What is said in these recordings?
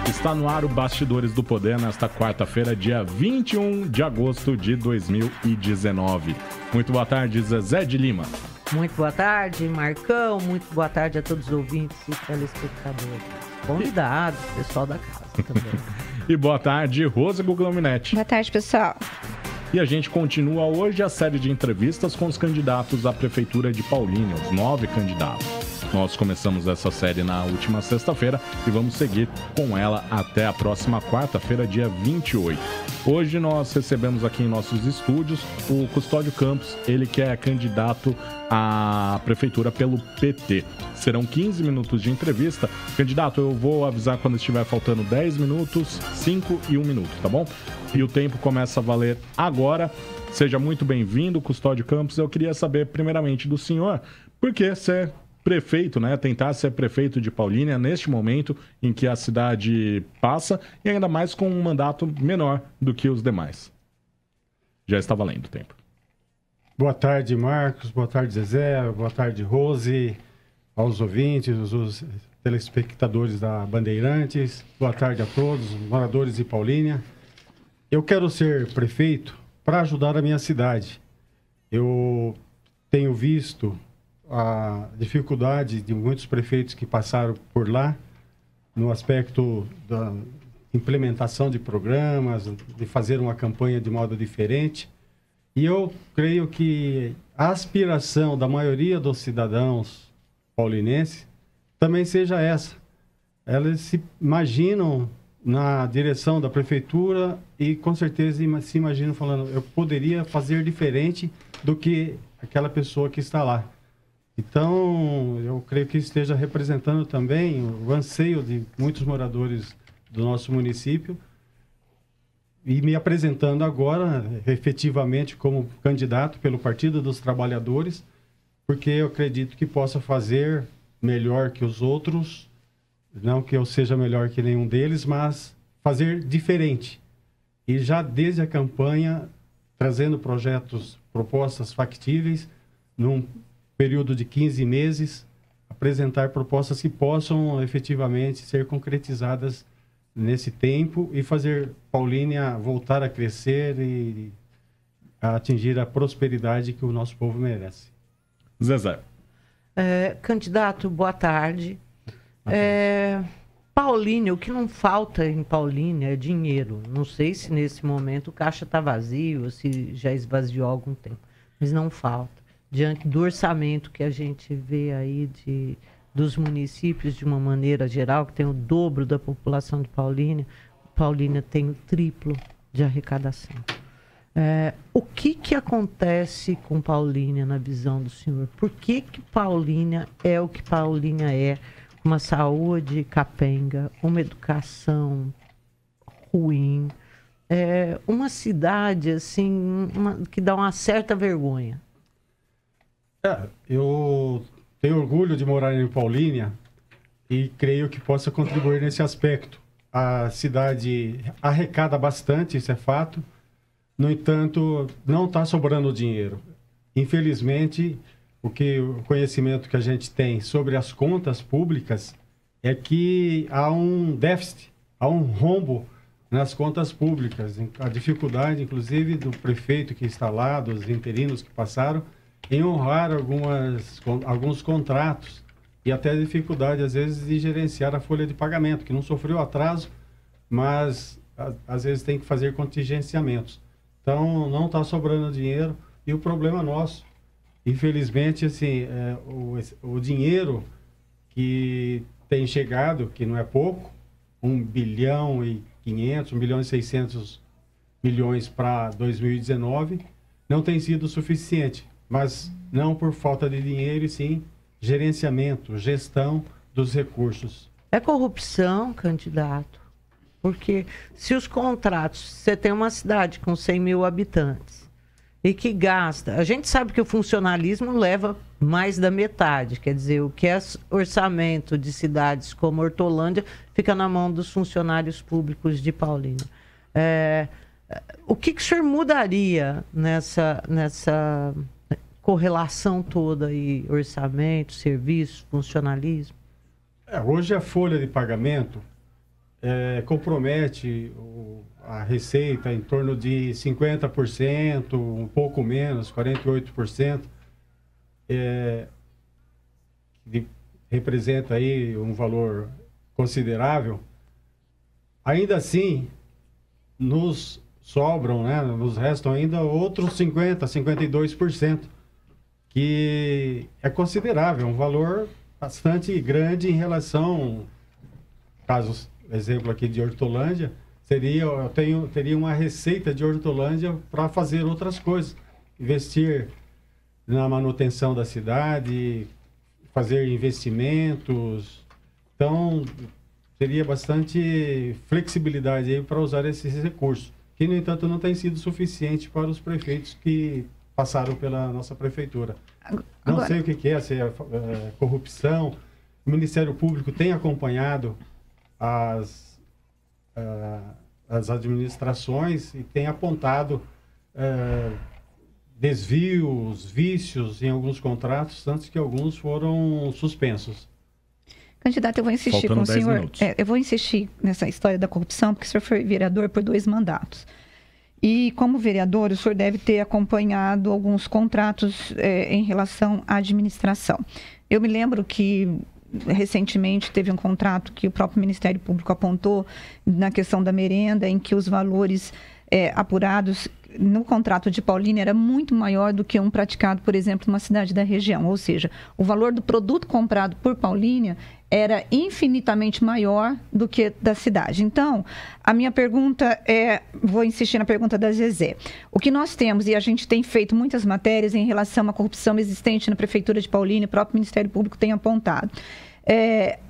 Está no ar o Bastidores do Poder nesta quarta-feira, dia 21 de agosto de 2019. Muito boa tarde, Zezé de Lima. Muito boa tarde, Marcão. Muito boa tarde a todos os ouvintes e telespectadores. Convidados, pessoal da casa também. E boa tarde, Rose Guglielminetti. Boa tarde, pessoal. E a gente continua hoje a série de entrevistas com os candidatos à Prefeitura de Paulínia, os 9 candidatos. Nós começamos essa série na última sexta-feira e vamos seguir com ela até a próxima quarta-feira, dia 28. Hoje nós recebemos aqui em nossos estúdios o Custódio Campos, ele que é candidato à Prefeitura pelo PT. Serão 15 minutos de entrevista. Candidato, eu vou avisar quando estiver faltando 10 minutos, 5 e 1 minuto, tá bom? E o tempo começa a valer agora. Seja muito bem-vindo, Custódio Campos. Eu queria saber, primeiramente, do senhor, por que ser prefeito, né? Tentar ser prefeito de Paulínia neste momento em que a cidade passa e ainda mais com um mandato menor do que os demais. Já está valendo o tempo. Boa tarde, Marcos. Boa tarde, Zezé. Boa tarde, Rose. Aos ouvintes, os telespectadores da Bandeirantes. Boa tarde a todos, moradores de Paulínia. Eu quero ser prefeito para ajudar a minha cidade. Eu tenho visto a dificuldade de muitos prefeitos que passaram por lá no aspecto da implementação de programas, de fazer uma campanha de modo diferente. E eu creio que a aspiração da maioria dos cidadãos paulinenses também seja essa. Elas se imaginam na direção da prefeitura e com certeza se imaginam falando, eu poderia fazer diferente do que aquela pessoa que está lá. Então, eu creio que esteja representando também o anseio de muitos moradores do nosso município e me apresentando agora, efetivamente, como candidato pelo Partido dos Trabalhadores, porque eu acredito que possa fazer melhor que os outros, não que eu seja melhor que nenhum deles, mas fazer diferente. E já desde a campanha, trazendo projetos, propostas factíveis, num período de 15 meses, apresentar propostas que possam efetivamente ser concretizadas nesse tempo e fazer Paulínia voltar a crescer e a atingir a prosperidade que o nosso povo merece. Zezé. Candidato, boa tarde. Paulínia, o que não falta em Paulínia é dinheiro. Não sei se nesse momento o caixa está vazio ou se já esvaziou há algum tempo, mas não falta. Diante do orçamento que a gente vê aí dos municípios de uma maneira geral, que tem o dobro da população de Paulínia, Paulínia tem o triplo de arrecadação. O que acontece com Paulínia na visão do senhor? Por que Paulínia é o que Paulínia é? Uma saúde capenga, uma educação ruim, uma cidade assim, que dá uma certa vergonha. Eu tenho orgulho de morar em Paulínia e creio que possa contribuir nesse aspecto. A cidade arrecada bastante, isso é fato. No entanto, não está sobrando dinheiro. Infelizmente, o conhecimento que a gente tem sobre as contas públicas é que há um déficit, há um rombo nas contas públicas. A dificuldade, inclusive, do prefeito que está lá, dos interinos que passaram, em honrar alguns contratos e até a dificuldade, às vezes, de gerenciar a folha de pagamento, que não sofreu atraso, mas às vezes tem que fazer contingenciamentos. Então, não está sobrando dinheiro e o problema nosso, infelizmente, assim, o dinheiro que tem chegado, que não é pouco, 1 bilhão e 500, 1 bilhão e 600 milhões para 2019, não tem sido suficiente. Mas não por falta de dinheiro, e sim gerenciamento, gestão dos recursos. É corrupção, candidato. Porque se os contratos, você tem uma cidade com 100 mil habitantes e que gasta, a gente sabe que o funcionalismo leva mais da metade, quer dizer, o que é orçamento de cidades como Hortolândia fica na mão dos funcionários públicos de Paulínia. O que o senhor mudaria nessa correlação toda aí, orçamento, serviço, funcionalismo? Hoje a folha de pagamento compromete a receita em torno de 50%, um pouco menos, 48%, representa aí um valor considerável. Ainda assim, nos sobram, né, nos restam ainda outros 50%, 52%, que é considerável, um valor bastante grande em relação, caso, exemplo aqui de Hortolândia, teria uma receita de Hortolândia para fazer outras coisas, investir na manutenção da cidade, fazer investimentos. Então, teria bastante flexibilidade aí para usar esses recursos, que, no entanto, não tem sido suficiente para os prefeitos que passaram pela nossa prefeitura. Não sei o que é, se é corrupção. O Ministério Público tem acompanhado as administrações e tem apontado desvios, vícios em alguns contratos, tanto que alguns foram suspensos. Candidato, eu vou insistir com o senhor. Eu vou insistir nessa história da corrupção, porque o senhor foi vereador por 2 mandatos. E, como vereador, o senhor deve ter acompanhado alguns contratos em relação à administração. Eu me lembro que, recentemente, teve um contrato que o próprio Ministério Público apontou na questão da merenda, em que os valores apurados no contrato de Paulínia era muito maior do que um praticado, por exemplo, numa cidade da região. Ou seja, o valor do produto comprado por Paulínia era infinitamente maior do que da cidade. Então, a minha pergunta vou insistir na pergunta da Zezé. O que nós temos, e a gente tem feito muitas matérias em relação à corrupção existente na Prefeitura de Paulínia, o próprio Ministério Público tem apontado.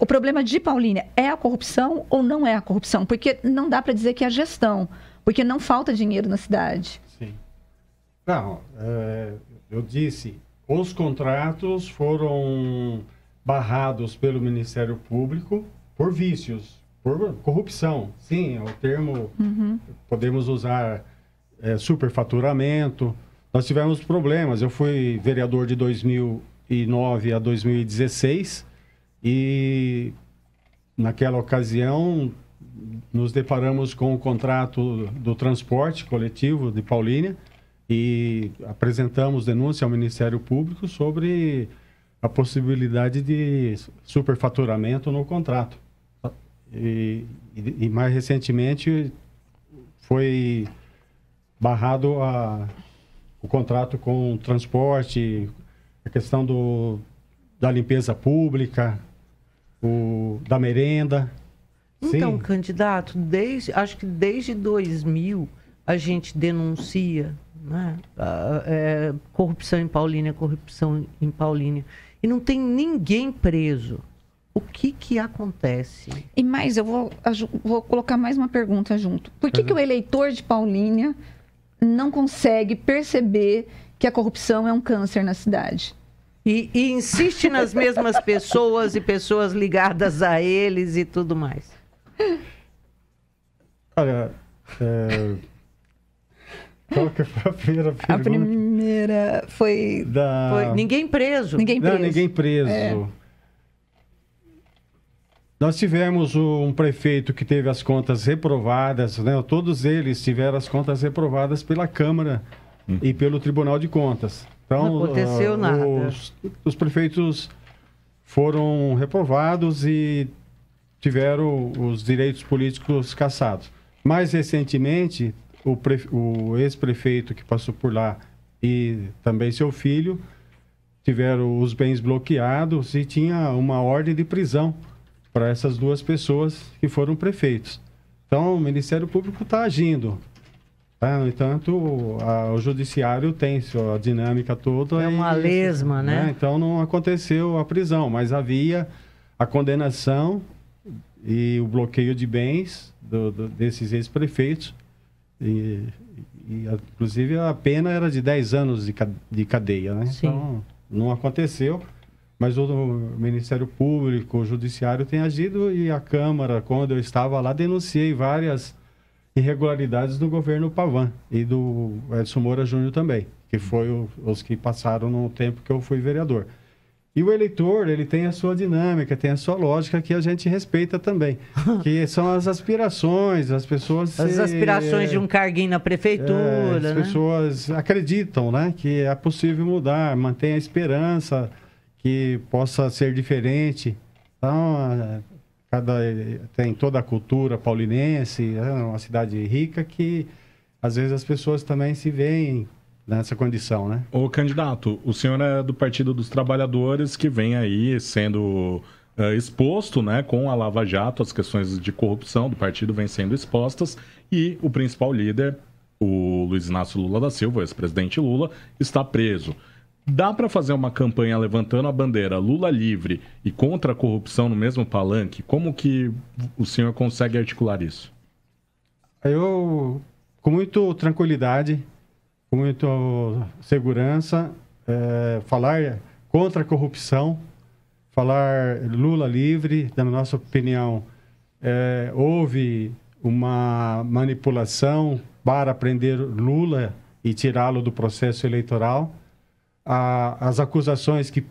O problema de Paulínia é a corrupção ou não é a corrupção? Porque não dá para dizer que é a gestão, porque não falta dinheiro na cidade. Sim. Não, eu disse, os contratos foram barrados pelo Ministério Público por vícios, por corrupção. Sim, é o termo, podemos usar superfaturamento. Nós tivemos problemas. Eu fui vereador de 2009 a 2016 e, naquela ocasião, nos deparamos com o contrato do transporte coletivo de Paulínia e apresentamos denúncia ao Ministério Público sobre a possibilidade de superfaturamento no contrato. E mais recentemente foi barrado o contrato com o transporte, a questão da limpeza pública, da merenda. Então, Sim. Candidato, acho que desde 2000 a gente denuncia, né, corrupção em Paulínia, e não tem ninguém preso. O que acontece? E mais, eu vou colocar mais uma pergunta junto. Por que o eleitor de Paulínia não consegue perceber que a corrupção é um câncer na cidade? E insiste nas mesmas pessoas e pessoas ligadas a eles e tudo mais. Olha, qual que foi a primeira pergunta? A primeira foi ninguém preso. Ninguém preso. Não, ninguém preso. Nós tivemos um prefeito que teve as contas reprovadas, né? Todos eles tiveram as contas reprovadas pela Câmara e pelo Tribunal de Contas. Então, não aconteceu nada. Os prefeitos foram reprovados e tiveram os direitos políticos cassados. Mais recentemente, o ex-prefeito que passou por lá e também seu filho tiveram os bens bloqueados e tinha uma ordem de prisão para essas 2 pessoas que foram prefeitos. Então, o Ministério Público está agindo. Tá? No entanto, o Judiciário tem sua dinâmica toda. É uma lesma, né? Então, não aconteceu a prisão, mas havia a condenação e o bloqueio de bens desses ex-prefeitos. Inclusive, a pena era de 10 anos de cadeia, né? Sim. Então, não aconteceu. Mas o Ministério Público, o Judiciário tem agido e a Câmara, quando eu estava lá, denunciei várias irregularidades do governo Pavan e do Edson Moura Júnior também, que foi os que passaram no tempo que eu fui vereador. E o eleitor, ele tem a sua dinâmica, tem a sua lógica, que a gente respeita também. Que são as aspirações, as pessoas... As aspirações de um carguinho na prefeitura, as pessoas acreditam, né, que é possível mudar, mantém a esperança que possa ser diferente. Então, tem toda a cultura paulinense, é uma cidade rica que, às vezes, as pessoas também se veem nessa condição, né? Ô, candidato, o senhor é do Partido dos Trabalhadores, que vem aí sendo exposto, né, com a Lava Jato, as questões de corrupção do partido vêm sendo expostas, e o principal líder, o Luiz Inácio Lula da Silva, o ex-presidente Lula, está preso. Dá para fazer uma campanha levantando a bandeira Lula livre e contra a corrupção no mesmo palanque? Como que o senhor consegue articular isso? Eu, com muita tranquilidade, com muita segurança, falar contra a corrupção, falar Lula livre, na nossa opinião, houve uma manipulação para prender Lula e tirá-lo do processo eleitoral. As acusações que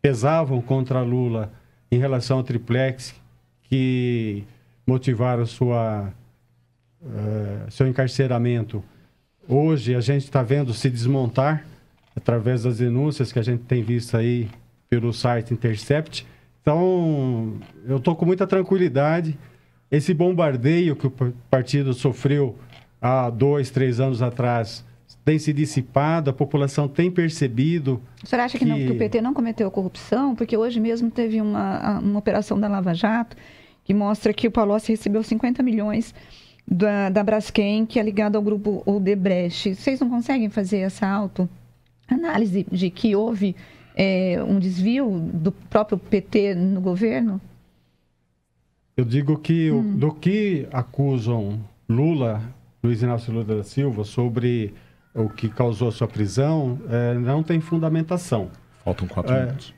pesavam contra Lula em relação ao triplex, que motivaram seu encarceramento, hoje a gente está vendo se desmontar através das denúncias que a gente tem visto aí pelo site Intercept. Então, eu estou com muita tranquilidade. Esse bombardeio que o partido sofreu há 2, 3 anos atrás tem se dissipado, a população tem percebido... O senhor acha que o PT não cometeu corrupção? Porque hoje mesmo teve uma operação da Lava Jato que mostra que o Palocci recebeu 50 milhões da Braskem, que é ligado ao grupo Odebrecht. Vocês não conseguem fazer essa autoanálise de que houve um desvio do próprio PT no governo? Eu digo que do que acusam Luiz Inácio Lula da Silva, sobre o que causou a sua prisão, não tem fundamentação. Faltam 4 minutos.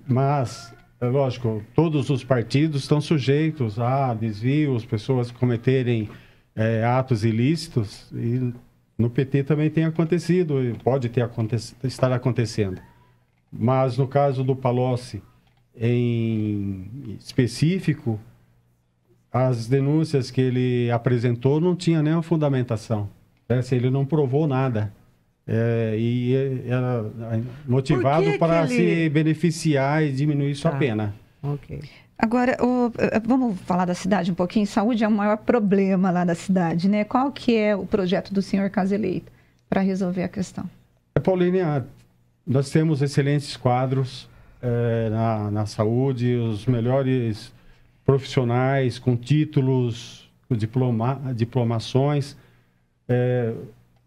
Mas, lógico, todos os partidos estão sujeitos a desvios, pessoas cometerem atos ilícitos, e no PT também tem acontecido, e pode estar acontecendo. Mas no caso do Palocci, em específico, as denúncias que ele apresentou não tinham nenhuma fundamentação. Ele não provou nada. E era motivado para se beneficiar e diminuir sua pena. Ok. Agora, vamos falar da cidade um pouquinho. Saúde é o maior problema lá da cidade, né? Qual que é o projeto do senhor caso eleito para resolver a questão? Paulínia, nós temos excelentes quadros na saúde, os melhores profissionais com títulos, diplomações,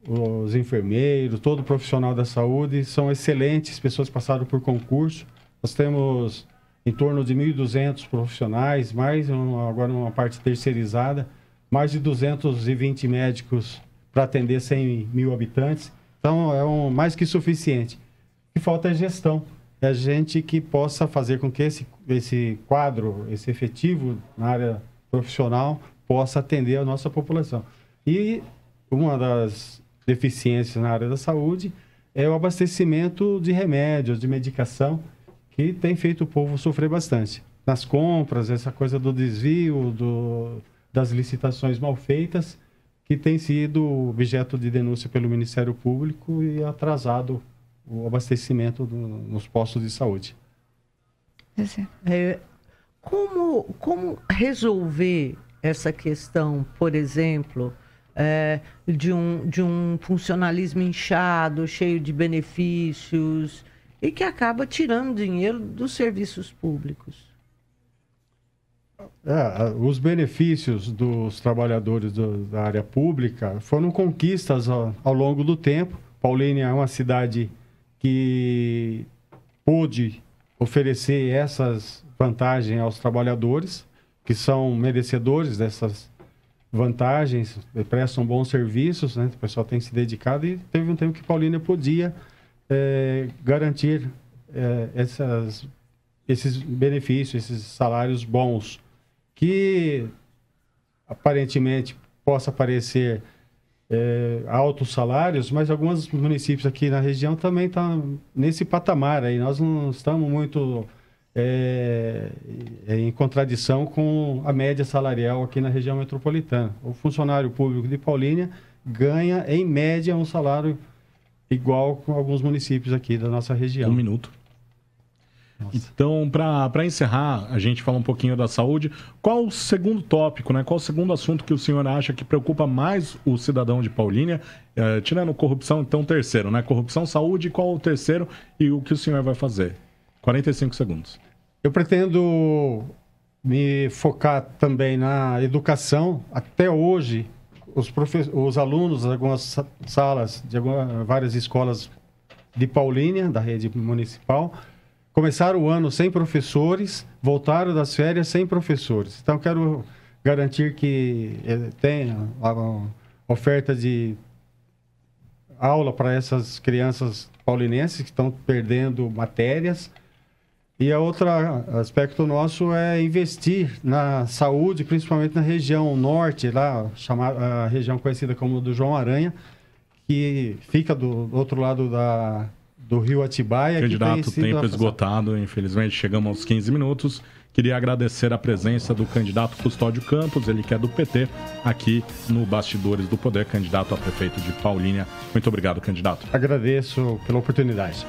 os enfermeiros, todo profissional da saúde são excelentes, pessoas que passaram por concurso. Nós temos em torno de 1.200 profissionais, agora uma parte terceirizada, mais de 220 médicos para atender 100 mil habitantes. Então, é mais que suficiente. O que falta é gestão. É gente que possa fazer com que esse quadro, esse efetivo na área profissional, possa atender a nossa população. E uma das deficiências na área da saúde é o abastecimento de remédios, de medicação, que tem feito o povo sofrer bastante. Nas compras, essa coisa do desvio, das licitações mal feitas, que tem sido objeto de denúncia pelo Ministério Público e atrasado o abastecimento nos postos de saúde. Como resolver essa questão, por exemplo, de um funcionalismo inchado, cheio de benefícios, e que acaba tirando dinheiro dos serviços públicos? Os benefícios dos trabalhadores da área pública foram conquistas ao longo do tempo. Paulínia é uma cidade que pôde oferecer essas vantagens aos trabalhadores, que são merecedores dessas vantagens, prestam bons serviços, né? O pessoal tem se dedicado, e teve um tempo que Paulínia podia garantir esses benefícios, esses salários bons, que aparentemente possa parecer altos salários, mas alguns municípios aqui na região também estão nesse patamar aí. Nós não estamos muito em contradição com a média salarial aqui na região metropolitana. O funcionário público de Paulínia ganha, em média, um salário igual com alguns municípios aqui da nossa região. 1 minuto. Nossa. Então, para encerrar, a gente fala um pouquinho da saúde. Qual o segundo tópico, né? Qual o segundo assunto que o senhor acha que preocupa mais o cidadão de Paulínia? Tirando corrupção, então, terceiro, né? Corrupção, saúde, qual o terceiro e o que o senhor vai fazer? 45 segundos. Eu pretendo me focar também na educação. Até hoje, os alunos de algumas salas, de várias escolas de Paulínia, da rede municipal, começaram o ano sem professores, voltaram das férias sem professores. Então, quero garantir que tenha a oferta de aula para essas crianças paulinenses que estão perdendo matérias. E a outro aspecto nosso é investir na saúde, principalmente na região norte, lá, a região conhecida como do João Aranha, que fica do outro lado do rio Atibaia. Candidato, tempo esgotado, infelizmente chegamos aos 15 minutos. Queria agradecer a presença do candidato Custódio Campos, ele que é do PT, aqui no Bastidores do Poder, candidato a prefeito de Paulínia. Muito obrigado, candidato. Agradeço pela oportunidade.